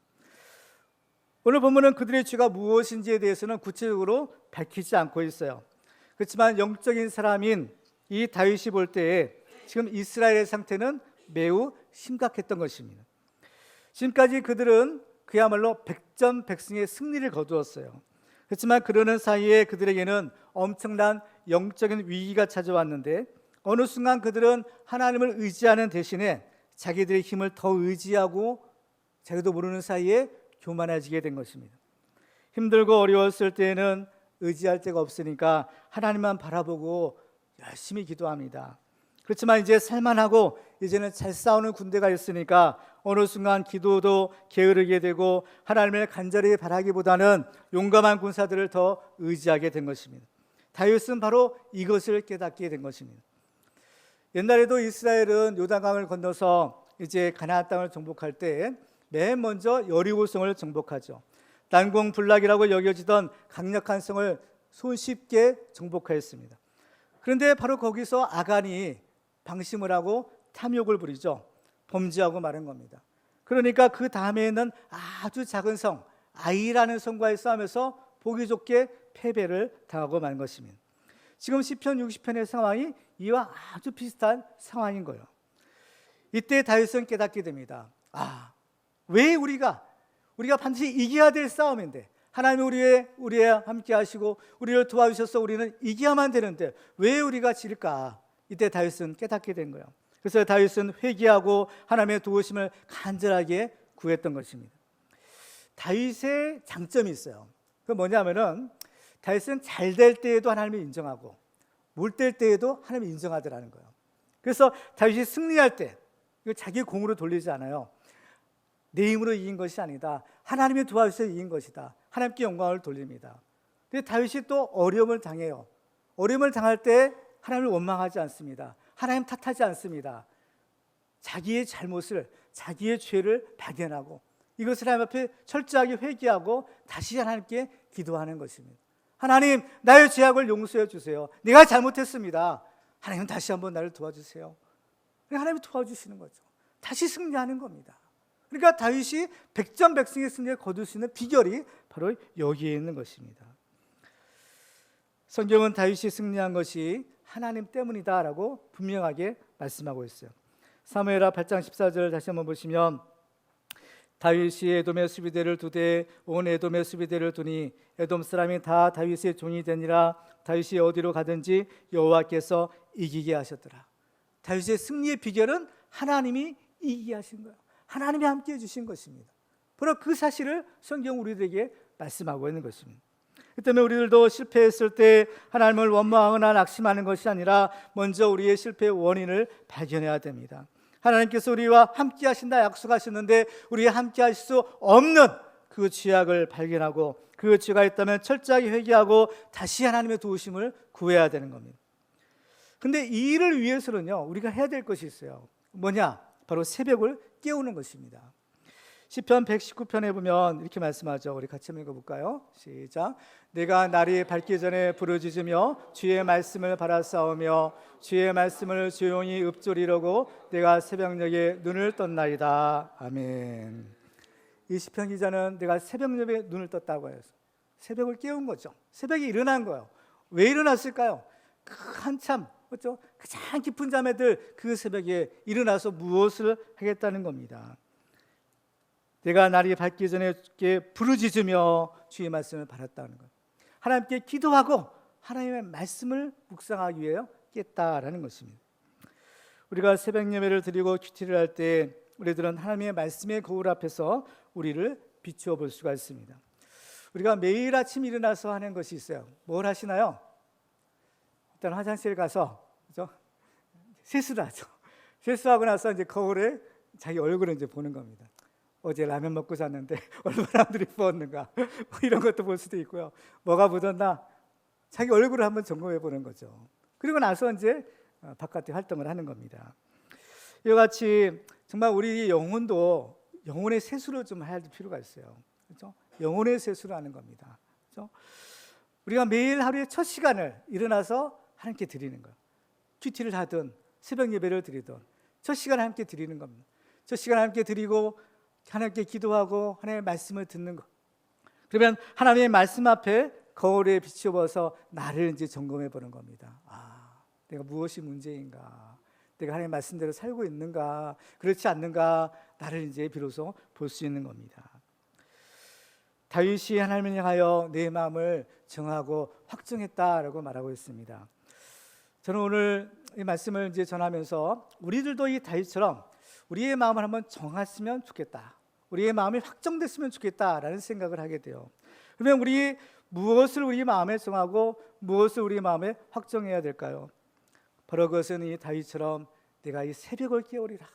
오늘 본문은 그들의 죄가 무엇인지에 대해서는 구체적으로 밝히지 않고 있어요. 그렇지만 영적인 사람인 이 다윗이 볼 때에 지금 이스라엘의 상태는 매우 심각했던 것입니다. 지금까지 그들은 그야말로 백전백승의 승리를 거두었어요. 그렇지만 그러는 사이에 그들에게는 엄청난 영적인 위기가 찾아왔는데 어느 순간 그들은 하나님을 의지하는 대신에 자기들의 힘을 더 의지하고 자기도 모르는 사이에 교만해지게 된 것입니다. 힘들고 어려웠을 때에는 의지할 데가 없으니까 하나님만 바라보고 열심히 기도합니다. 그렇지만 이제 살만하고 이제는 잘 싸우는 군대가 있으니까 어느 순간 기도도 게으르게 되고 하나님을 간절히 바라기보다는 용감한 군사들을 더 의지하게 된 것입니다. 다윗은 바로 이것을 깨닫게 된 것입니다. 옛날에도 이스라엘은 요단강을 건너서 이제 가나안 땅을 정복할 때 맨 먼저 여리고성을 정복하죠. 난공불락이라고 여겨지던 강력한 성을 손쉽게 정복하였습니다. 그런데 바로 거기서 아간이 방심을 하고 탐욕을 부리죠. 범죄하고 마는 겁니다. 그러니까 그 다음에는 아주 작은 성 아이라는 성과의 싸움에서 보기 좋게 패배를 당하고 만 것입니다. 지금 시편 60편의 상황이 이와 아주 비슷한 상황인 거예요. 이때 다윗은 깨닫게 됩니다. 왜 우리가 반드시 이겨야 될 싸움인데 하나님이 우리와 함께 하시고 우리를 도와주셔서 우리는 이겨야만 되는데 왜 우리가 질까? 이때 다윗은 깨닫게 된 거예요. 그래서 다윗은 회개하고 하나님의 도우심을 간절하게 구했던 것입니다. 다윗의 장점이 있어요. 그건 뭐냐면은 다윗은 잘 될 때에도 하나님을 인정하고 못 될 때에도 하나님을 인정하더라는 거예요. 그래서 다윗이 승리할 때 이거 자기 공으로 돌리지 않아요. 내 힘으로 이긴 것이 아니다. 하나님이 도와주셔서 이긴 것이다. 하나님께 영광을 돌립니다. 근데 다윗이 또 어려움을 당해요. 어려움을 당할 때 하나님을 원망하지 않습니다. 하나님 탓하지 않습니다. 자기의 잘못을, 자기의 죄를 발견하고 이것을 하나님 앞에 철저하게 회개하고 다시 하나님께 기도하는 것입니다. 하나님, 나의 죄악을 용서해 주세요. 내가 잘못했습니다. 하나님 다시 한번 나를 도와주세요. 하나님이 도와주시는 거죠. 다시 승리하는 겁니다. 그러니까 다윗이 백전백승의 승리를 거둘 수 있는 비결이 바로 여기에 있는 것입니다. 성경은 다윗이 승리한 것이 하나님 때문이다라고 분명하게 말씀하고 있어요. 사무엘하 8장 14절 다시 한번 보시면 다윗이 에돔의 수비대를 두되 온 에돔의 수비대를 두니 에돔 사람이 다 다윗의 종이 되니라. 다윗이 어디로 가든지 여호와께서 이기게 하셨더라. 다윗의 승리의 비결은 하나님이 이기게 하신 거예요. 하나님이 함께 해주신 것입니다. 바로 그 사실을 성경 우리들에게 말씀하고 있는 것입니다. 그 때문에 우리들도 실패했을 때 하나님을 원망하거나 낙심하는 것이 아니라 먼저 우리의 실패의 원인을 발견해야 됩니다. 하나님께서 우리와 함께 하신다 약속하셨는데 우리와 함께 하실 수 없는 그 죄악을 발견하고 그 죄가 있다면 철저하게 회개하고 다시 하나님의 도우심을 구해야 되는 겁니다. 근데 이 일을 위해서는요, 우리가 해야 될 것이 있어요. 뭐냐? 바로 새벽을 깨우는 것입니다. 시편 119편에 보면 이렇게 말씀하죠. 우리 같이 한번 읽어볼까요? 시작. 내가 날이 밝기 전에 부르짖으며 주의 말씀을 바라싸우며 주의 말씀을 조용히 읊조리려고 내가 새벽녘에 눈을 떴나이다. 아멘. 이 시편 기자는 내가 새벽녘에 눈을 떴다고 해서 새벽을 깨운 거죠. 새벽에 일어난 거예요. 왜 일어났을까요? 한참 그렇죠? 가장 깊은 잠에 들 그 새벽에 일어나서 무엇을 하겠다는 겁니다. 내가 날이 밝기 전에 주께 부르짖으며 주의 말씀을 바랐다는 것. 하나님께 기도하고 하나님의 말씀을 묵상하기 위해 깼다라는 것입니다. 우리가 새벽 예배를 드리고 큐티를 할 때 우리들은 하나님의 말씀의 거울 앞에서 우리를 비추어 볼 수가 있습니다. 우리가 매일 아침 일어나서 하는 것이 있어요. 뭘 하시나요? 일단 화장실 가서 그죠? 세수를 하죠. 세수하고 나서 이제 거울에 자기 얼굴을 이제 보는 겁니다. 어제 라면 먹고 잤는데 얼마나 들이 부었는가 뭐 이런 것도 볼 수도 있고요. 뭐가 묻었나 자기 얼굴을 한번 점검해 보는 거죠. 그리고 나서 이제 바깥에 활동을 하는 겁니다. 이와 같이 정말 우리 영혼도 영혼의 세수를 좀 해야 될 필요가 있어요. 그렇죠? 영혼의 세수를 하는 겁니다. 그렇죠? 우리가 매일 하루의 첫 시간을 일어나서 하나님께 드리는 거예요. 큐티를 하든 새벽 예배를 드리든 첫 시간을 함께 드리는 겁니다. 첫 시간을 함께 드리고 하나님께 기도하고 하나님의 말씀을 듣는 것. 그러면 하나님의 말씀 앞에 거울에 비추어서 나를 이제 점검해 보는 겁니다. 내가 무엇이 문제인가? 내가 하나님의 말씀대로 살고 있는가? 그렇지 않는가? 나를 이제 비로소 볼 수 있는 겁니다. 다윗이 하나님을 향하여 내 마음을 정하고 확정했다라고 말하고 있습니다. 저는 오늘 이 말씀을 이제 전하면서 우리들도 이 다윗처럼 우리의 마음을 한번 정했으면 좋겠다. 우리의 마음이 확정됐으면 좋겠다라는 생각을 하게 돼요. 그러면 우리 무엇을 우리 마음에 정하고 무엇을 우리 마음에 확정해야 될까요? 바로 그것은 이 다윗처럼 내가 이 새벽을 깨우리라.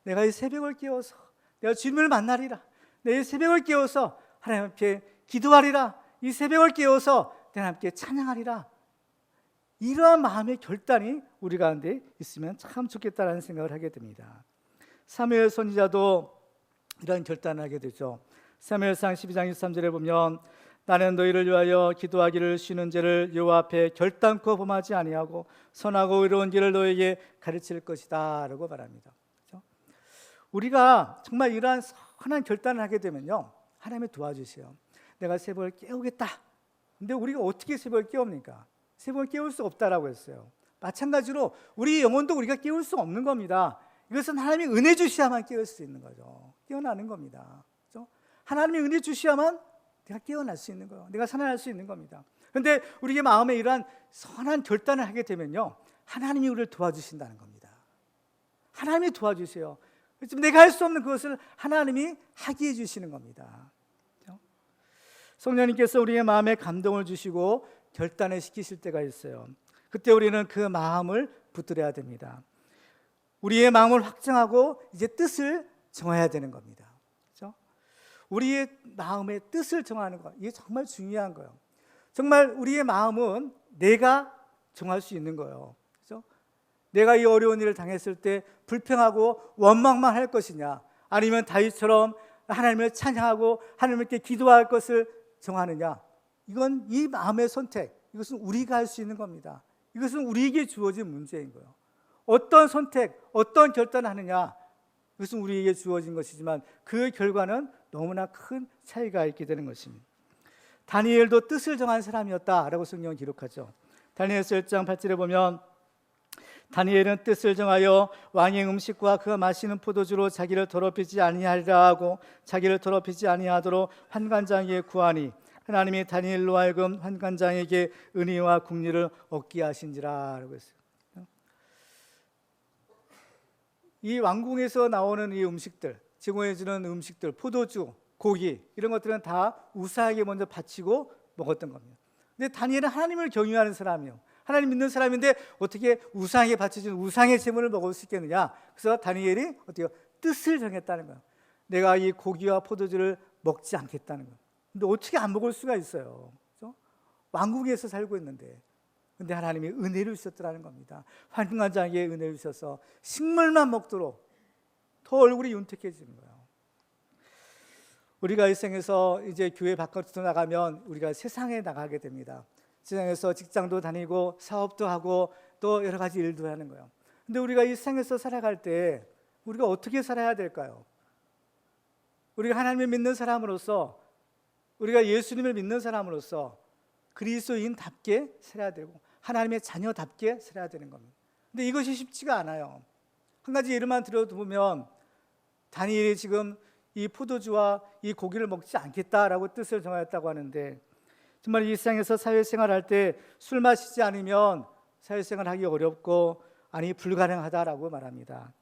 내가 이 새벽을 깨워서 내가 주님을 만나리라. 내 이 새벽을 깨워서 하나님 앞에 기도하리라. 이 새벽을 깨워서 내가 함께 찬양하리라. 이러한 마음의 결단이 우리 가운데 있으면 참 좋겠다라는 생각을 하게 됩니다. 사무엘 선지자도 이런 결단을 하게 되죠. 사무엘상 12장 23절에 보면 나는 너희를 위하여 기도하기를 쉬는 죄를 여호와 앞에 결단코 범하지 아니하고 선하고 의로운 길을 너에게 가르칠 것이다 라고 말합니다. 그렇죠? 우리가 정말 이러한 선한 결단을 하게 되면요, 하나님이 도와주세요. 내가 새벽을 깨우겠다. 근데 우리가 어떻게 새벽을 깨웁니까? 새벽을 깨울 수 없다라고 했어요. 마찬가지로 우리 영혼도 우리가 깨울 수 없는 겁니다. 이것은 하나님이 은혜 주셔야만 깨울 수 있는 거죠. 깨어나는 겁니다. 그렇죠? 하나님이 은혜 주셔야만 내가 깨어날 수 있는 거예요. 내가 살아날 수 있는 겁니다. 그런데 우리의 마음에 이러한 선한 결단을 하게 되면요, 하나님이 우리를 도와주신다는 겁니다. 하나님이 도와주세요. 내가 할 수 없는 그것을 하나님이 하게 해주시는 겁니다. 그렇죠? 성령님께서 우리의 마음에 감동을 주시고 결단을 시키실 때가 있어요. 그때 우리는 그 마음을 붙들어야 됩니다. 우리의 마음을 확정하고 이제 뜻을 정해야 되는 겁니다. 그렇죠? 우리의 마음의 뜻을 정하는 것, 이게 정말 중요한 거예요. 정말 우리의 마음은 내가 정할 수 있는 거예요. 그렇죠? 내가 이 어려운 일을 당했을 때 불평하고 원망만 할 것이냐, 아니면 다윗처럼 하나님을 찬양하고 하나님께 기도할 것을 정하느냐? 이건 이 마음의 선택, 이것은 우리가 할 수 있는 겁니다. 이것은 우리에게 주어진 문제인 거예요. 어떤 선택, 어떤 결단을 하느냐, 이것은 우리에게 주어진 것이지만 그 결과는 너무나 큰 차이가 있게 되는 것입니다. 다니엘도 뜻을 정한 사람이었다라고 성경은 기록하죠. 다니엘서 1장 8절에 보면 다니엘은 뜻을 정하여 왕의 음식과 그가 마시는 포도주로 자기를 더럽히지 아니하리라 하고 자기를 더럽히지 아니하도록 환관장에게 구하니 하나님이 다니엘로 하여금 환관장에게 은혜와 국리를 얻게 하신지라 라고 했어요. 이 왕궁에서 나오는 이 음식들, 제공해주는 음식들, 포도주, 고기 이런 것들은 다 우상에게 먼저 바치고 먹었던 겁니다. 근데 다니엘은 하나님을 경외하는 사람이요, 하나님 믿는 사람인데 어떻게 우상에게 바쳐진 우상의 제물을 먹을 수 있겠느냐? 그래서 다니엘이 어떻게 뜻을 정했다는 거예요. 내가 이 고기와 포도주를 먹지 않겠다는 거예요. 근데 어떻게 안 먹을 수가 있어요? 그렇죠? 왕궁에서 살고 있는데. 근데 하나님이 은혜를 주셨더라는 겁니다. 환관장에게 은혜를 주셔서 식물만 먹도록 더 얼굴이 윤택해지는 거예요. 우리가 이 생에서 이제 교회 바깥으로 나가면 우리가 세상에 나가게 됩니다. 세상에서 직장도 다니고 사업도 하고 또 여러 가지 일도 하는 거예요. 근데 우리가 이 생에서 살아갈 때 우리가 어떻게 살아야 될까요? 우리가 하나님을 믿는 사람으로서, 우리가 예수님을 믿는 사람으로서 그리스도인답게 살아야 되고 하나님의 자녀답게 살아야 되는 겁니다. 근데 이것이 쉽지가 않아요. 한 가지 예를만 들어보면 다니엘이 지금 이 포도주와 이 고기를 먹지 않겠다라고 뜻을 정하였다고 하는데, 정말 이 세상에서 사회생활할 때 술 마시지 않으면 사회생활하기 어렵고 아니 불가능하다라고 말합니다.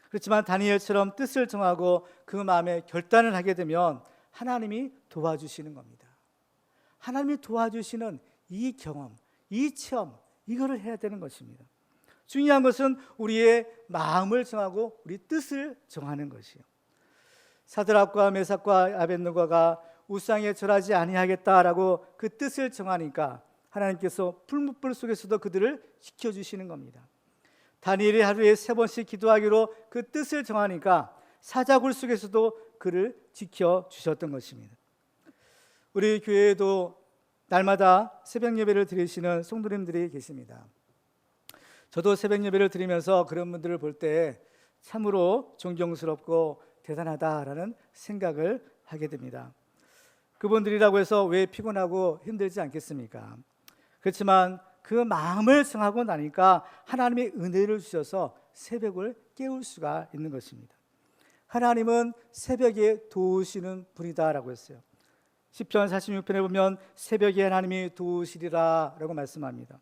그렇지만 다니엘처럼 뜻을 정하고 그 마음에 결단을 하게 되면 하나님이 도와주시는 겁니다. 하나님이 도와주시는 이 경험, 이 체험, 이거를 해야 되는 것입니다. 중요한 것은 우리의 마음을 정하고 우리 뜻을 정하는 것이요. 사드락과 메삭과 아벳느고가 우상에 절하지 아니하겠다라고 그 뜻을 정하니까 하나님께서 풀무불 속에서도 그들을 지켜주시는 겁니다. 다니엘이 하루에 3번씩 기도하기로 그 뜻을 정하니까 사자굴 속에서도 그를 지켜주셨던 것입니다. 우리 교회에도 날마다 새벽 예배를 드리시는 성도님들이 계십니다. 저도 새벽 예배를 드리면서 그런 분들을 볼 때 참으로 존경스럽고 대단하다라는 생각을 하게 됩니다. 그분들이라고 해서 왜 피곤하고 힘들지 않겠습니까? 그렇지만 그 마음을 정하고 나니까 하나님의 은혜를 주셔서 새벽을 깨울 수가 있는 것입니다. 하나님은 새벽에 도우시는 분이다라고 했어요. 시편 46편에 보면 새벽에 하나님이 도우시리라 라고 말씀합니다.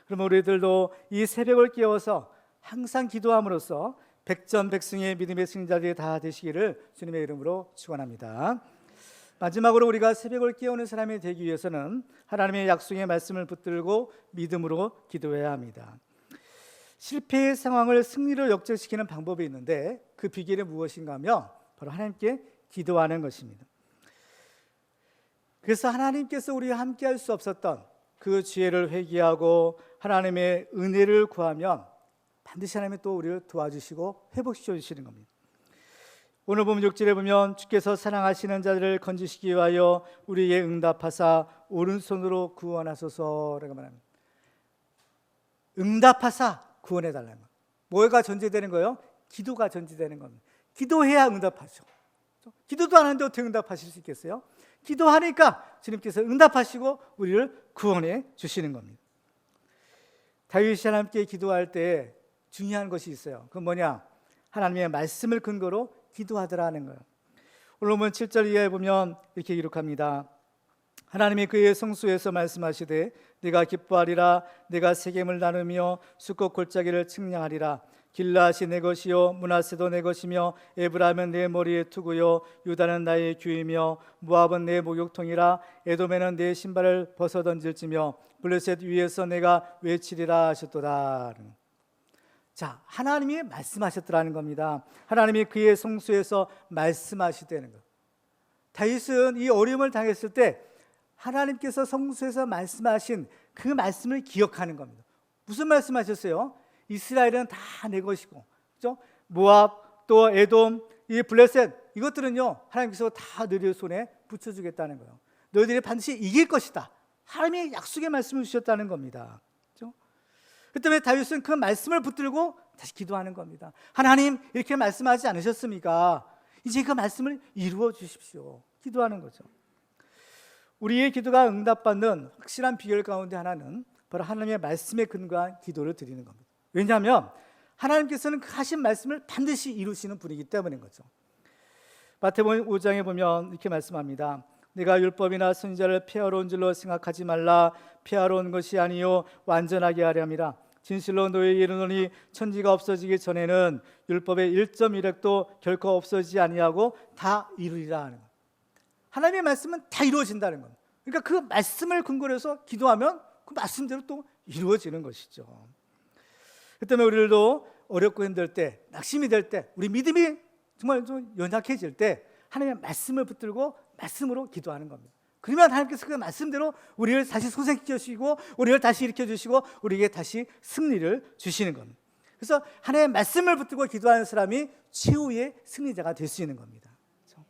그러면 우리들도 이 새벽을 깨워서 항상 기도함으로써 백전백승의 믿음의 승자들이 다 되시기를 주님의 이름으로 축원합니다. 마지막으로 우리가 새벽을 깨우는 사람이 되기 위해서는 하나님의 약속의 말씀을 붙들고 믿음으로 기도해야 합니다. 실패의 상황을 승리로 역전시키는 방법이 있는데 그 비결이 무엇인가 하면 바로 하나님께 기도하는 것입니다. 그래서 하나님께서 우리와 함께 할 수 없었던 그 지혜를 회개하고 하나님의 은혜를 구하면 반드시 하나님이 또 우리를 도와주시고 회복시켜 주시는 겁니다. 오늘 보면 6절에 보면 주께서 사랑하시는 자들을 건지시기 위하여 우리에게 응답하사 오른손으로 구원하소서라고 말합니다. 응답하사 구원해달라는 거예요. 뭐가 전제되는 거예요? 기도가 전제되는 겁니다. 기도해야 응답하죠. 기도도 안 하는데 어떻게 응답하실 수 있겠어요? 기도하니까 주님께서 응답하시고 우리를 구원해 주시는 겁니다. 다윗이 하나님께 기도할 때 중요한 것이 있어요. 그건 뭐냐? 하나님의 말씀을 근거로 기도하더라는 거예요. 오늘 보면 7절 이하에 보면 이렇게 기록합니다. 하나님이 그의 성수에서 말씀하시되 네가 기뻐하리라. 네가 세겜을 나누며 수컷 골짜기를 측량하리라. 길라앗이 내 것이요 므낫세도 내 것이며 에브라임은 내 머리에 투구요 유다는 나의 규이며 모압은 내 목욕통이라. 에돔에는 내 신발을 벗어던질지며 블레셋 위에서 내가 외치리라 하셨도다. 자, 하나님이 말씀하셨더라는 겁니다. 하나님이 그의 성수에서 말씀하시다는 것. 다윗은 이 어려움을 당했을 때 하나님께서 성수에서 말씀하신 그 말씀을 기억하는 겁니다. 무슨 말씀하셨어요? 이스라엘은 다 내 것이고, 그렇죠? 모압 또 에돔 이 블레셋 이것들은요 하나님께서 다 너희들 손에 붙여주겠다는 거예요. 너희들이 반드시 이길 것이다. 하나님의 약속의 말씀을 주셨다는 겁니다. 그렇죠? 그 때문에 다윗은 그 말씀을 붙들고 다시 기도하는 겁니다. 하나님 이렇게 말씀하지 않으셨습니까? 이제 그 말씀을 이루어 주십시오. 기도하는 거죠. 우리의 기도가 응답받는 확실한 비결 가운데 하나는 바로 하나님의 말씀에 근거한 기도를 드리는 겁니다. 왜냐하면 하나님께서는 그 하신 말씀을 반드시 이루시는 분이기 때문인 거죠. 마태복음 5장에 보면 이렇게 말씀합니다. 내가 율법이나 선지자를 폐하러 온 줄로 생각하지 말라. 폐하러 온 것이 아니요 완전하게 하려 함이라. 진실로 너희에게 이르노니 천지가 없어지기 전에는 율법의 1.1획도 결코 없어지지 아니하고 다 이루리라 하는 거예요. 하나님의 말씀은 다 이루어진다는 거예요. 그러니까 그 말씀을 근거로 해서 기도하면 그 말씀대로 또 이루어지는 것이죠. 그 때문에 우리들도 어렵고 힘들 때, 낙심이 될 때, 우리 믿음이 정말 좀 연약해질 때 하나님의 말씀을 붙들고 말씀으로 기도하는 겁니다. 그러면 하나님께서 그 말씀대로 우리를 다시 소생시켜 주시고 우리를 다시 일으켜 주시고 우리에게 다시 승리를 주시는 겁니다. 그래서 하나님의 말씀을 붙들고 기도하는 사람이 최후의 승리자가 될 수 있는 겁니다. 그렇죠?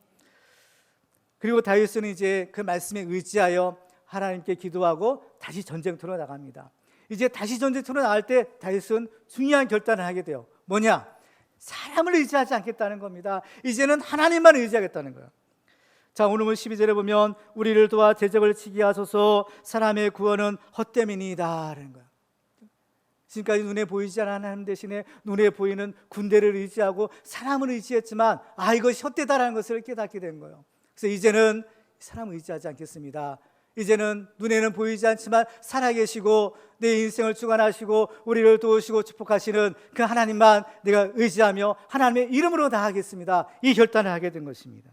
그리고 다윗은 이제 그 말씀에 의지하여 하나님께 기도하고 다시 전쟁터로 나갑니다. 이제 다시 전쟁터로 나갈 때 다윗은 중요한 결단을 하게 돼요. 뭐냐? 사람을 의지하지 않겠다는 겁니다. 이제는 하나님만 의지하겠다는 거예요. 자, 오늘 12절에 보면 우리를 도와 대적을 치게 하소서 사람의 구원은 헛됨이니이다 라는 거예요. 지금까지 눈에 보이지 않는 하나님 대신에 눈에 보이는 군대를 의지하고 사람을 의지했지만 이것이 헛되다라는 것을 깨닫게 된 거예요. 그래서 이제는 사람을 의지하지 않겠습니다. 이제는 눈에는 보이지 않지만 살아계시고 내 인생을 주관하시고 우리를 도우시고 축복하시는 그 하나님만 내가 의지하며 하나님의 이름으로 나아가겠습니다. 이 결단을 하게 된 것입니다.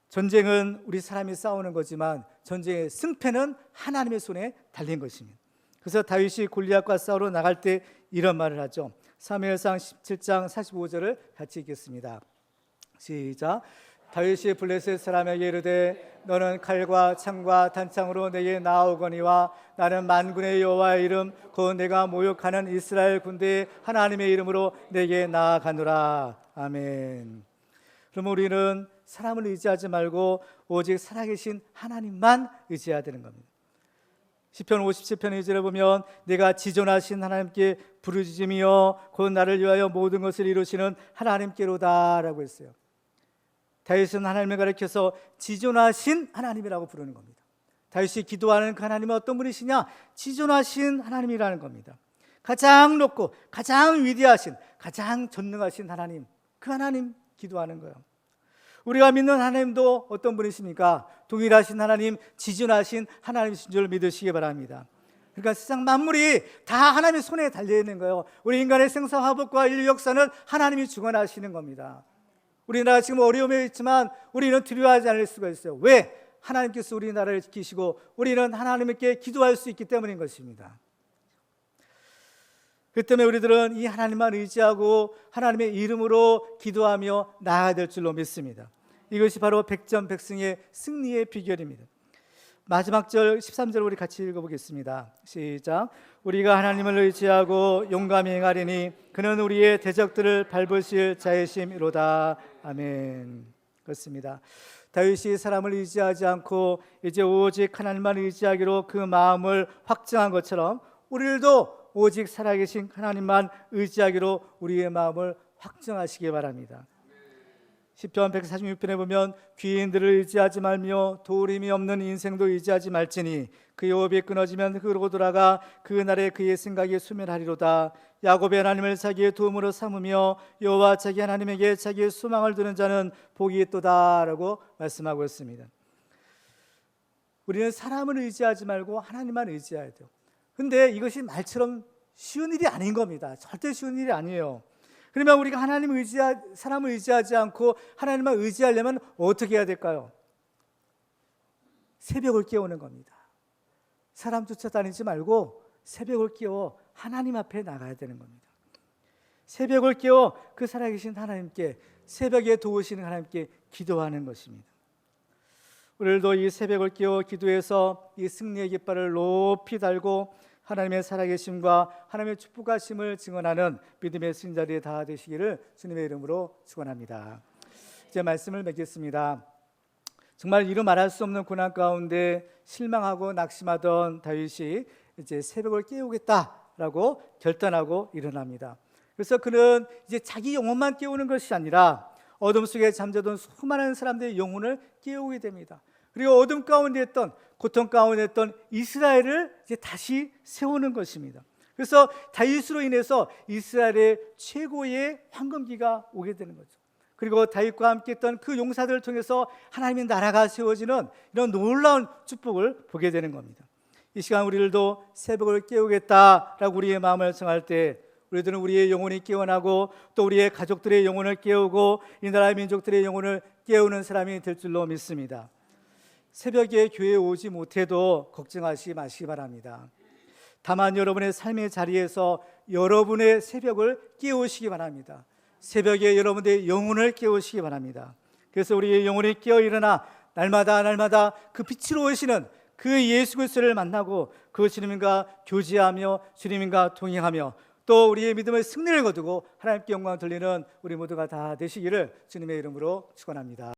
전쟁은 우리 사람이 싸우는 거지만 전쟁의 승패는 하나님의 손에 달린 것입니다. 그래서 다윗이 골리앗과 싸우러 나갈 때 이런 말을 하죠. 사무엘상 17장 45절을 같이 읽겠습니다. 시작. 다윗이 블레셋 사람에게 이르되 너는 칼과 창과 단창으로 내게 나아오거니와 나는 만군의 여호와의 이름 곧 내가 모욕하는 이스라엘 군대의 하나님의 이름으로 내게 나아가노라. 아멘. 그럼 우리는 사람을 의지하지 말고 오직 살아계신 하나님만 의지해야 되는 겁니다. 시편 57편 2절에 보면 내가 지존하신 하나님께 부르짖으며 곧 나를 위하여 모든 것을 이루시는 하나님께로다 라고 했어요. 다윗은 하나님을 가리켜서 지존하신 하나님이라고 부르는 겁니다. 다윗이 기도하는 그 하나님은 어떤 분이시냐? 지존하신 하나님이라는 겁니다. 가장 높고 가장 위대하신 가장 전능하신 하나님, 그 하나님 기도하는 거예요. 우리가 믿는 하나님도 어떤 분이십니까? 동일하신 하나님, 지존하신 하나님이신 줄 믿으시기 바랍니다. 그러니까 세상 만물이 다 하나님의 손에 달려있는 거예요. 우리 인간의 생사화복과 인류 역사는 하나님이 주관하시는 겁니다. 우리나라 지금 어려움에 있지만 우리는 두려워하지 않을 수가 있어요. 왜? 하나님께서 우리나라를 지키시고 우리는 하나님께 기도할 수 있기 때문인 것입니다. 그 때문에 우리들은 이 하나님만 의지하고 하나님의 이름으로 기도하며 나아가야 될 줄로 믿습니다. 이것이 바로 백전백승의 승리의 비결입니다. 마지막 절 13절 우리 같이 읽어보겠습니다. 시작. 우리가 하나님을 의지하고 용감히 행하리니 그는 우리의 대적들을 밟으실 자이심이로다. 아멘. 그렇습니다. 다윗이 사람을 의지하지 않고 이제 오직 하나님만 의지하기로 그 마음을 확정한 것처럼 우리들도 오직 살아계신 하나님만 의지하기로 우리의 마음을 확정하시기 바랍니다. 시편 146편에 보면 귀인들을 의지하지 말며 도우림이 없는 인생도 의지하지 말지니 그의 호흡이 끊어지면 흙으로 돌아가 그 날에 그의 생각이 소멸하리로다. 야곱의 하나님을 자기의 도움으로 삼으며 여호와 자기 하나님에게 자기의 소망을 두는 자는 복이 있도다라고 말씀하고 있습니다. 우리는 사람을 의지하지 말고 하나님만 의지해야 돼요. 근데 이것이 말처럼 쉬운 일이 아닌 겁니다. 절대 쉬운 일이 아니에요. 그러면 우리가 사람을 의지하지 않고 하나님만 의지하려면 어떻게 해야 될까요? 새벽을 깨우는 겁니다. 사람 쫓아다니지 말고 새벽을 깨워 하나님 앞에 나가야 되는 겁니다. 새벽을 깨워 그 살아계신 하나님께, 새벽에 도우시는 하나님께 기도하는 것입니다. 오늘도 이 새벽을 깨워 기도해서 이 승리의 깃발을 높이 달고 하나님의 살아계심과 하나님의 축복하심을 증언하는 믿음의 승자들이 다 되시기를 주님의 이름으로 축원합니다. 이제 말씀을 맺겠습니다. 정말 이루 말할 수 없는 고난 가운데 실망하고 낙심하던 다윗이 이제 새벽을 깨우겠다라고 결단하고 일어납니다. 그래서 그는 이제 자기 영혼만 깨우는 것이 아니라 어둠 속에 잠자던 수많은 사람들의 영혼을 깨우게 됩니다. 그리고 어둠 가운데 있던, 고통 가운데 있던 이스라엘을 이제 다시 세우는 것입니다. 그래서 다윗으로 인해서 이스라엘의 최고의 황금기가 오게 되는 거죠. 그리고 다윗과 함께 했던 그 용사들을 통해서 하나님의 나라가 세워지는 이런 놀라운 축복을 보게 되는 겁니다. 이 시간 우리들도 새벽을 깨우겠다라고 우리의 마음을 정할 때 우리들은 우리의 영혼이 깨어나고 또 우리의 가족들의 영혼을 깨우고 이 나라의 민족들의 영혼을 깨우는 사람이 될 줄로 믿습니다. 새벽에 교회에 오지 못해도 걱정하지 마시기 바랍니다. 다만 여러분의 삶의 자리에서 여러분의 새벽을 깨우시기 바랍니다. 새벽에 여러분의 영혼을 깨우시기 바랍니다. 그래서 우리의 영혼이 깨어 일어나 날마다 그 빛으로 오시는 그 예수 그리스도를 만나고 그 주님과 교제하며 주님과 동행하며 또 우리의 믿음의 승리를 거두고 하나님께 영광을 돌리는 우리 모두가 다 되시기를 주님의 이름으로 축원합니다.